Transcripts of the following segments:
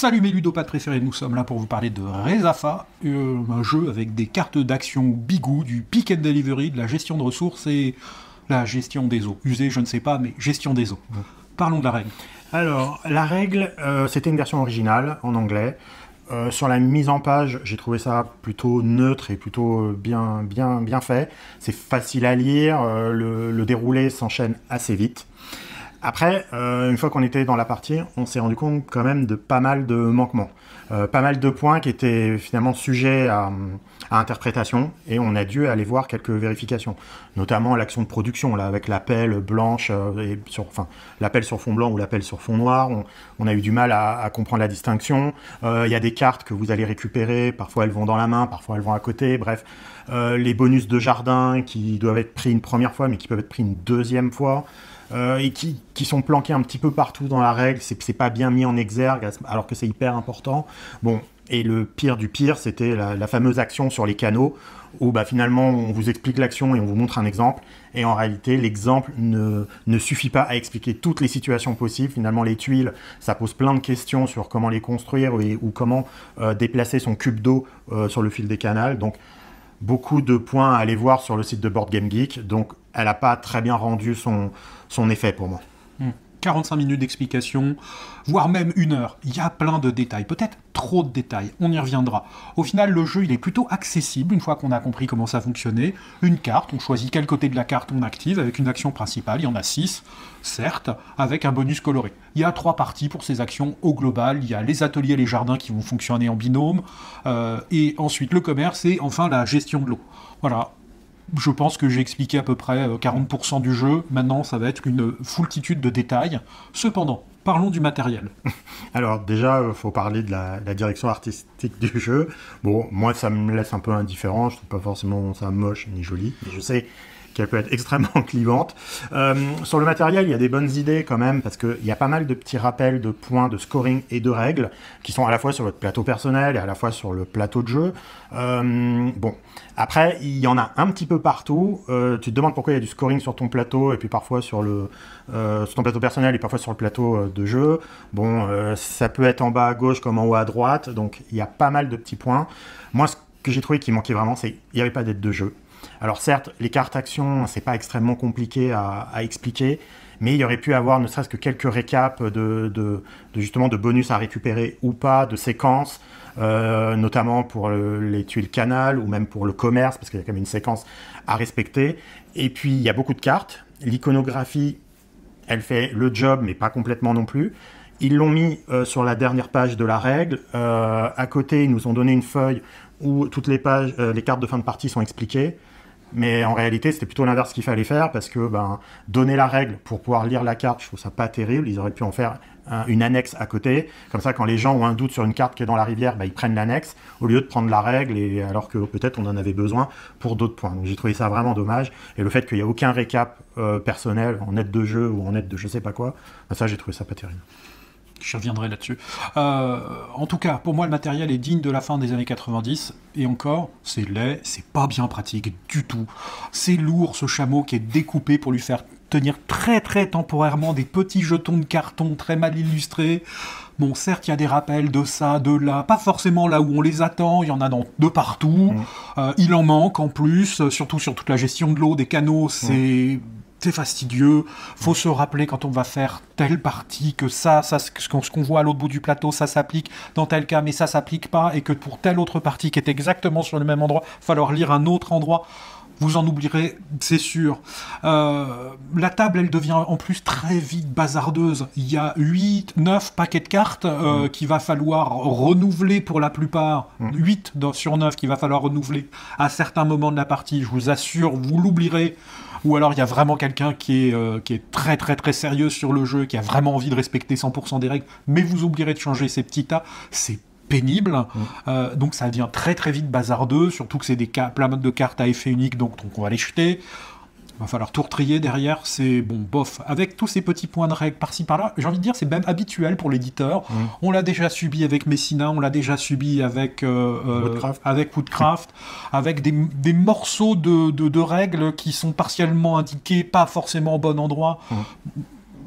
Salut mes ludopathes préférés, nous sommes là pour vous parler de Rezafa, un jeu avec des cartes d'action bigou, du pick and delivery, de la gestion de ressources et la gestion des eaux. Usée, je ne sais pas, mais gestion des eaux. Parlons de la règle. Alors, la règle, c'était une version originale en anglais. Sur la mise en page, j'ai trouvé ça plutôt neutre et plutôt bien fait. C'est facile à lire, le déroulé s'enchaîne assez vite. Après, une fois qu'on était dans la partie, on s'est rendu compte quand même de pas mal de manquements. Pas mal de points qui étaient finalement sujets à interprétation et on a dû aller voir quelques vérifications. Notamment l'action de production, là, avec l'appel blanche, l'appel sur fond blanc ou l'appel sur fond noir. On a eu du mal à comprendre la distinction. Il y a des cartes que vous allez récupérer, parfois elles vont dans la main, parfois elles vont à côté, bref. Les bonus de jardin qui doivent être pris une première fois mais qui peuvent être pris une deuxième fois. Et qui sont planqués un petit peu partout dans la règle, c'est pas bien mis en exergue, alors que c'est hyper important. Bon, et le pire du pire, c'était la fameuse action sur les canaux, où finalement on vous explique l'action et on vous montre un exemple, et en réalité l'exemple ne suffit pas à expliquer toutes les situations possibles. Finalement les tuiles, ça pose plein de questions sur comment les construire ou comment déplacer son cube d'eau sur le fil des canals, donc beaucoup de points à aller voir sur le site de Board Game Geek, donc elle n'a pas très bien rendu son effet pour moi. 45 minutes d'explication, voire même 1 heure. Il y a plein de détails, peut-être trop de détails, on y reviendra. Au final, le jeu, il est plutôt accessible une fois qu'on a compris comment ça fonctionnait. Une carte, on choisit quel côté de la carte on active avec une action principale, il y en a 6, certes, avec un bonus coloré. Il y a 3 parties pour ces actions au global, il y a les ateliers et les jardins qui vont fonctionner en binôme, et ensuite le commerce et enfin la gestion de l'eau. Voilà. Je pense que j'ai expliqué à peu près 40% du jeu. Maintenant, ça va être une foultitude de détails. Cependant, parlons du matériel. Alors déjà, il faut parler de la direction artistique du jeu. Bon, moi, ça me laisse un peu indifférent. Je ne trouve pas forcément ça moche ni joli. Mais je sais qu'elle peut être extrêmement clivante. Sur le matériel, il y a des bonnes idées quand même, parce qu'il y a pas mal de petits rappels de points de scoring et de règles, qui sont à la fois sur votre plateau personnel et à la fois sur le plateau de jeu. Bon, après, il y en a un petit peu partout. Tu te demandes pourquoi il y a du scoring sur ton plateau, et puis parfois sur ton plateau personnel, et parfois sur le plateau de jeu. Bon, ça peut être en bas à gauche comme en haut à droite, donc il y a pas mal de petits points. Moi, ce que j'ai trouvé qui manquait vraiment, c'est qu'il n'y avait pas d'aide de jeu. Alors certes, les cartes actions, c'est pas extrêmement compliqué à expliquer, mais il y aurait pu avoir ne serait-ce que quelques récaps justement de bonus à récupérer ou pas, de séquences, notamment pour les tuiles canal ou même pour le commerce, parce qu'il y a quand même une séquence à respecter. Et puis il y a beaucoup de cartes, l'iconographie, elle fait le job, mais pas complètement non plus. Ils l'ont mis sur la dernière page de la règle. À côté, ils nous ont donné une feuille où toutes les pages, les cartes de fin de partie sont expliquées. Mais en réalité, c'était plutôt l'inverse qu'il fallait faire, parce que donner la règle pour pouvoir lire la carte, je trouve ça pas terrible. Ils auraient pu en faire une annexe à côté. Comme ça, quand les gens ont un doute sur une carte qui est dans la rivière, ils prennent l'annexe, au lieu de prendre la règle, alors que peut-être on en avait besoin pour d'autres points. Donc j'ai trouvé ça vraiment dommage. Et le fait qu'il n'y ait aucun récap personnel en aide de jeu ou en aide de je sais pas quoi, ça j'ai trouvé ça pas terrible. Je reviendrai là-dessus. En tout cas, pour moi, le matériel est digne de la fin des années 90. Et encore, c'est laid, c'est pas bien pratique du tout. C'est lourd, ce chameau qui est découpé pour lui faire tenir très très temporairement des petits jetons de carton très mal illustrés. Bon, certes, il y a des rappels de ça, de là, pas forcément là où on les attend, il y en a de partout. Il en manque en plus, surtout sur toute la gestion de l'eau, des canaux, c'est fastidieux. Faut se rappeler quand on va faire telle partie que ce qu'on voit à l'autre bout du plateau, ça s'applique dans tel cas, mais ça s'applique pas, et que pour telle autre partie qui est exactement sur le même endroit, il va falloir lire un autre endroit. Vous en oublierez, c'est sûr. La table, elle devient en plus très vite bazardeuse. Il y a 8, 9 paquets de cartes qu'il va falloir renouveler pour la plupart. 8 sur 9 qu'il va falloir renouveler à certains moments de la partie. Je vous assure, vous l'oublierez. Ou alors il y a vraiment quelqu'un qui est très très très sérieux sur le jeu, qui a vraiment envie de respecter 100% des règles, mais vous oublierez de changer ces petits tas. C'est pénible, donc ça devient très très vite bazardeux, surtout que c'est plein de cartes à effet unique, donc on va les jeter. Il va falloir tout retrier derrière, c'est bon, bof. Avec tous ces petits points de règles par-ci par-là, j'ai envie de dire, c'est même habituel pour l'éditeur. On l'a déjà subi avec Messina, on l'a déjà subi avec Woodcraft, avec des morceaux de règles qui sont partiellement indiqués, pas forcément au bon endroit.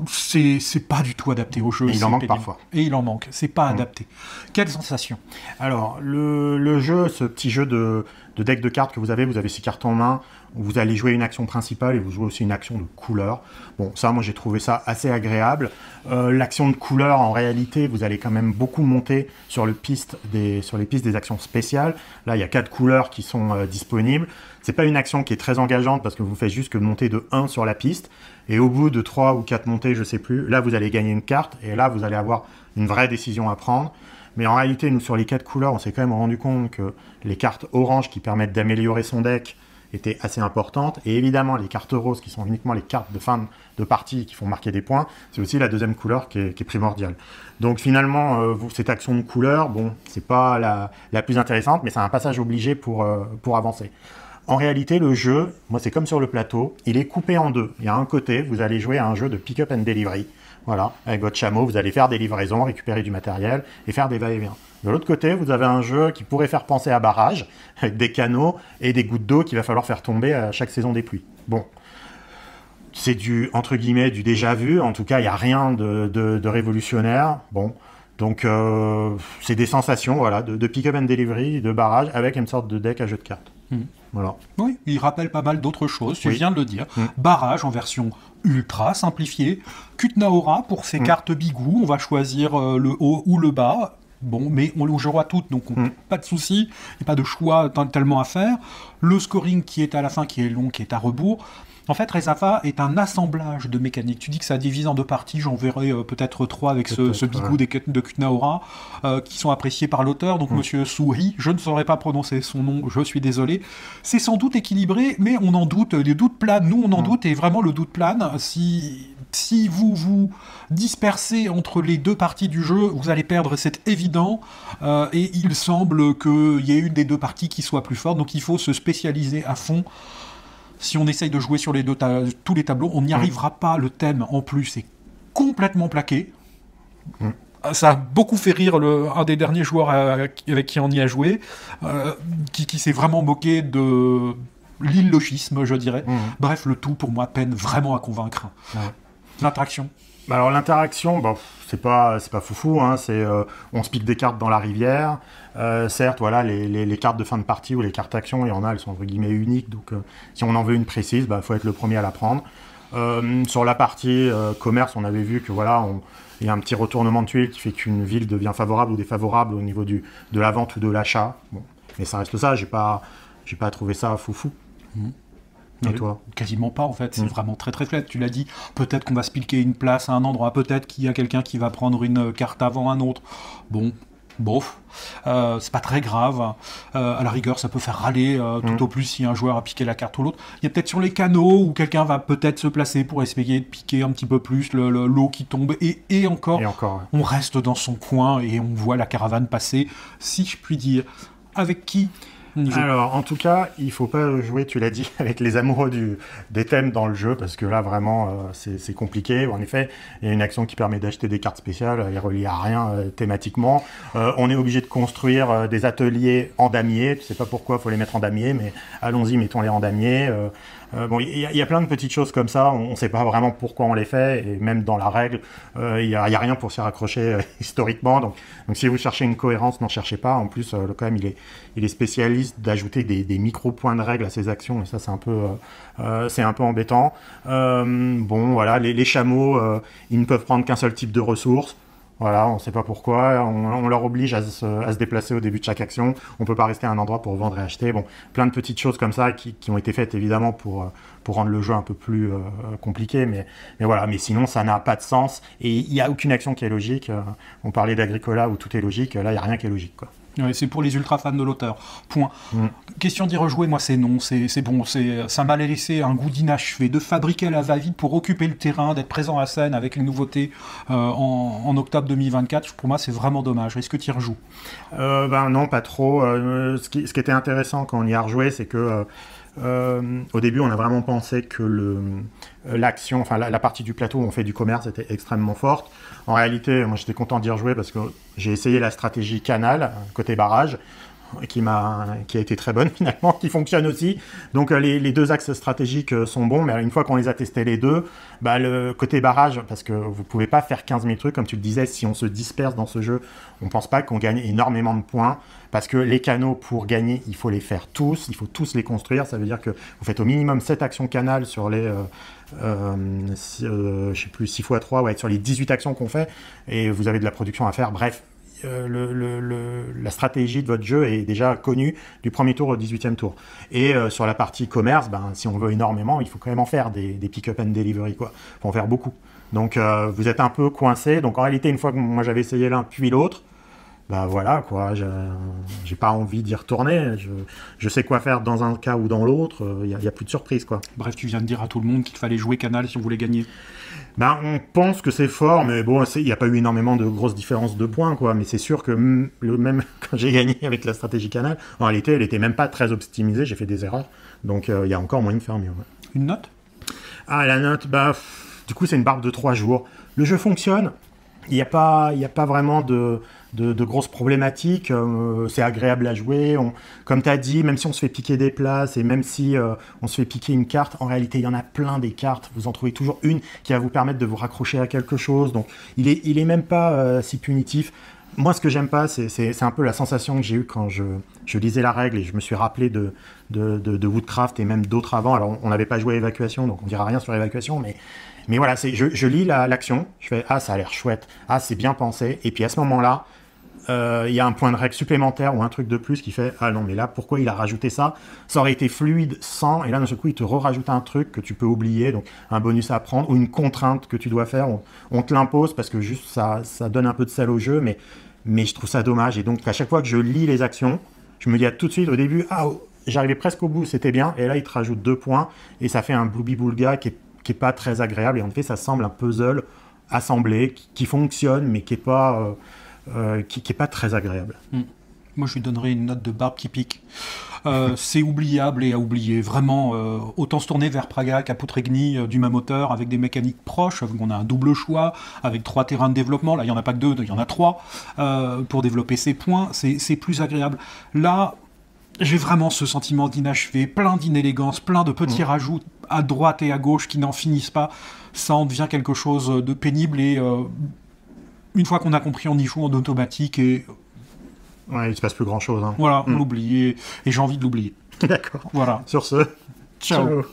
c'est pas du tout adapté au jeu. Et il en manque pénible. parfois. Et il en manque, c'est pas adapté. Quelle sensation? Alors, le jeu, ce petit jeu de deck de cartes que vous avez 6 cartes en main, où vous allez jouer une action principale et vous jouez aussi une action de couleur. Bon, ça, moi, j'ai trouvé ça assez agréable. L'action de couleur, en réalité, vous allez quand même beaucoup monter sur les pistes des actions spéciales. Là, il y a 4 couleurs qui sont disponibles. C'est pas une action qui est très engageante parce que vous faites juste que monter de 1 sur la piste. Et au bout de 3 ou 4 montées, je sais plus, là, vous allez gagner une carte et là, vous allez avoir une vraie décision à prendre. Mais en réalité, nous, sur les 4 couleurs, on s'est quand même rendu compte que les cartes orange qui permettent d'améliorer son deck étaient assez importantes. Et évidemment, les cartes roses, qui sont uniquement les cartes de fin de partie qui font marquer des points, c'est aussi la deuxième couleur qui est primordiale. Donc finalement, cette action de couleur, bon, c'est pas la plus intéressante, mais c'est un passage obligé pour avancer. En réalité, le jeu, moi, c'est comme sur le plateau, il est coupé en deux. Il y a un côté, vous allez jouer à un jeu de pick-up and delivery. Voilà, avec votre chameau, vous allez faire des livraisons, récupérer du matériel et faire des va-et-vient. De l'autre côté, vous avez un jeu qui pourrait faire penser à barrage, avec des canaux et des gouttes d'eau qu'il va falloir faire tomber à chaque saison des pluies. Bon, c'est du, entre guillemets, du déjà vu. En tout cas, il n'y a rien de révolutionnaire. Bon, donc c'est des sensations, voilà, de pick-up and delivery, de barrage, avec une sorte de deck à jeu de cartes. Voilà. Oui, il rappelle pas mal d'autres choses, tu viens de le dire. Barrage en version ultra simplifiée. Kutnaora pour ses cartes bigou, on va choisir le haut ou le bas. Bon, mais on le jouera toutes, donc pas de souci, il n'y a pas de choix tellement à faire. Le scoring qui est à la fin, qui est long, qui est à rebours. En fait, Resafa est un assemblage de mécaniques. Tu dis que ça divise en 2 parties, j'en verrai peut-être 3 avec ce bigou de Kutnaora, qui sont appréciés par l'auteur, donc Monsieur Souhi, je ne saurais pas prononcer son nom, je suis désolé. C'est sans doute équilibré, mais on en doute, les doutes planent, nous on en doute, et vraiment le doute plane. Si vous vous dispersez entre les 2 parties du jeu, vous allez perdre, c'est évident, et il semble qu'il y ait une des 2 parties qui soit plus forte, donc il faut se spécialiser à fond. Si on essaye de jouer sur tous les tableaux, on n'y arrivera pas. Le thème, en plus, est complètement plaqué. Ça a beaucoup fait rire un des derniers joueurs avec qui on y a joué, qui s'est vraiment moqué de l'illogisme, je dirais. Bref, le tout, pour moi, peine vraiment à convaincre. L'interaction. Alors l'interaction, bon, c'est pas foufou, hein, on se pique des cartes dans la rivière. Certes, voilà, les cartes de fin de partie ou les cartes action, il y en a, elles sont entre guillemets uniques, donc si on en veut une précise, faut être le premier à la prendre. Sur la partie commerce, on avait vu que voilà, il y a un petit retournement de tuiles qui fait qu'une ville devient favorable ou défavorable au niveau de la vente ou de l'achat. Bon, mais ça reste ça, j'ai pas trouvé ça foufou. Et toi? Quasiment pas en fait, c'est vraiment très très flat. Tu l'as dit, peut-être qu'on va se piquer une place à un endroit, peut-être qu'il y a quelqu'un qui va prendre une carte avant un autre. Bon, bof, c'est pas très grave. À la rigueur, ça peut faire râler tout au plus si un joueur a piqué la carte ou l'autre. Il y a peut-être sur les canaux où quelqu'un va peut-être se placer pour essayer de piquer un petit peu plus l'eau qui tombe. Et encore, on reste dans son coin et on voit la caravane passer, si je puis dire. Avec qui? Alors, en tout cas, il faut pas jouer, tu l'as dit, avec les amoureux des thèmes dans le jeu, parce que là, vraiment, c'est compliqué. En effet, il y a une action qui permet d'acheter des cartes spéciales, elle est reliée à rien thématiquement. On est obligé de construire des ateliers en damier. Tu sais pas pourquoi il faut les mettre en damier, mais allons-y, mettons-les en damier. Bon, il y a plein de petites choses comme ça, on ne sait pas vraiment pourquoi on les fait, et même dans la règle, il n'y a rien pour s'y raccrocher historiquement. Donc si vous cherchez une cohérence, n'en cherchez pas. En plus, quand même, il est spécialiste d'ajouter des micro-points de règle à ses actions, et ça, c'est un peu embêtant. Bon, voilà, les chameaux, ils ne peuvent prendre qu'un seul type de ressources. Voilà, on ne sait pas pourquoi, on leur oblige à se déplacer au début de chaque action, on ne peut pas rester à un endroit pour vendre et acheter. Bon, plein de petites choses comme ça qui ont été faites évidemment pour rendre le jeu un peu plus compliqué, mais voilà, mais sinon ça n'a pas de sens et il n'y a aucune action qui est logique. On parlait d'Agricola où tout est logique, là il n'y a rien qui est logique, quoi. Ouais, c'est pour les ultra fans de l'auteur. Point. Question d'y rejouer, moi c'est non, c'est bon, ça m'a laissé un goût d'inachevé, de fabriquer la va-vite pour occuper le terrain, d'être présent à scène avec les nouveautés en octobre 2024. Pour moi c'est vraiment dommage. Est-ce que tu y rejoues? Non, pas trop. Ce qui était intéressant quand on y a rejoué, c'est que au début, on a vraiment pensé que l'action, enfin la partie du plateau où on fait du commerce était extrêmement forte. En réalité, moi j'étais content d'y rejouer parce que j'ai essayé la stratégie canal, côté barrage. qui a été très bonne finalement, qui fonctionne aussi. Donc les deux axes stratégiques sont bons, mais une fois qu'on les a testés les deux, bah, le côté barrage, parce que vous pouvez pas faire 15 000 trucs, comme tu le disais, si on se disperse dans ce jeu, on pense pas qu'on gagne énormément de points, parce que les canaux, pour gagner, il faut les faire tous, il faut tous les construire, ça veut dire que vous faites au minimum 7 actions canal sur les... je sais plus, 6 x 3, ouais, sur les 18 actions qu'on fait, et vous avez de la production à faire, bref. La stratégie de votre jeu est déjà connue du premier tour au 18e tour. Et sur la partie commerce, ben, si on veut énormément, il faut quand même en faire des pick-up and delivery, quoi. Il faut en faire beaucoup. Donc vous êtes un peu coincé. Donc en réalité, une fois que moi j'avais essayé l'un puis l'autre, bah voilà, quoi, j'ai pas envie d'y retourner. Je sais quoi faire dans un cas ou dans l'autre. Il y a plus de surprise, quoi. Bref, tu viens de dire à tout le monde qu'il fallait jouer Canal si on voulait gagner. Ben, on pense que c'est fort, mais bon, il n'y a pas eu énormément de grosses différences de points, quoi. Mais c'est sûr que même quand j'ai gagné avec la stratégie Canal, en réalité, elle était même pas très optimisée. J'ai fait des erreurs, donc il y a encore moyen de faire mieux. Ouais. Une note? Ah, la note, bah, du coup, c'est une barbe de 3 jours. Le jeu fonctionne. Il n'y a pas vraiment de grosses problématiques. C'est agréable à jouer. Comme tu as dit, même si on se fait piquer des places et même si on se fait piquer une carte, en réalité, il y en a plein des cartes. Vous en trouvez toujours une qui va vous permettre de vous raccrocher à quelque chose. Donc, il est même pas si punitif. Moi, ce que j'aime pas, c'est un peu la sensation que j'ai eue quand je lisais la règle et je me suis rappelé de Woodcraft et même d'autres avant. Alors, on n'avait pas joué à Évacuation, donc on dira rien sur Évacuation, mais voilà, je lis l'action, je fais « Ah, ça a l'air chouette, ah, c'est bien pensé », et puis à ce moment-là, il y a un point de règle supplémentaire ou un truc de plus qui fait « Ah non, mais là, pourquoi il a rajouté ça ? Ça aurait été fluide sans, et là, d'un seul coup, il te rajoute un truc que tu peux oublier, donc un bonus à prendre, ou une contrainte que tu dois faire, on te l'impose parce que juste ça donne un peu de sel au jeu, mais je trouve ça dommage, et donc à chaque fois que je lis les actions, je me dis tout de suite au début « Ah, j'arrivais presque au bout, c'était bien », et là, il te rajoute 2 points, et ça fait un blooby-boulga qui est pas très agréable, et en fait ça semble un puzzle assemblé qui fonctionne mais qui est pas très agréable. Moi je lui donnerais une note de barbe qui pique. C'est oubliable et à oublier, vraiment. Autant se tourner vers Praga qu'à Putregni du même auteur, avec des mécaniques proches. On a un double choix avec 3 terrains de développement. Là il n'y en a pas que 2, il y en a 3 pour développer ses points. C'est plus agréable. Là j'ai vraiment ce sentiment d'inachevé, plein d'inélégance, plein de petits rajouts à droite et à gauche qui n'en finissent pas. Ça en devient quelque chose de pénible et une fois qu'on a compris, on y joue en automatique et... Ouais, il se passe plus grand chose. Hein. Voilà, on l'oublie et j'ai envie de l'oublier. D'accord. Voilà. Sur ce, ciao.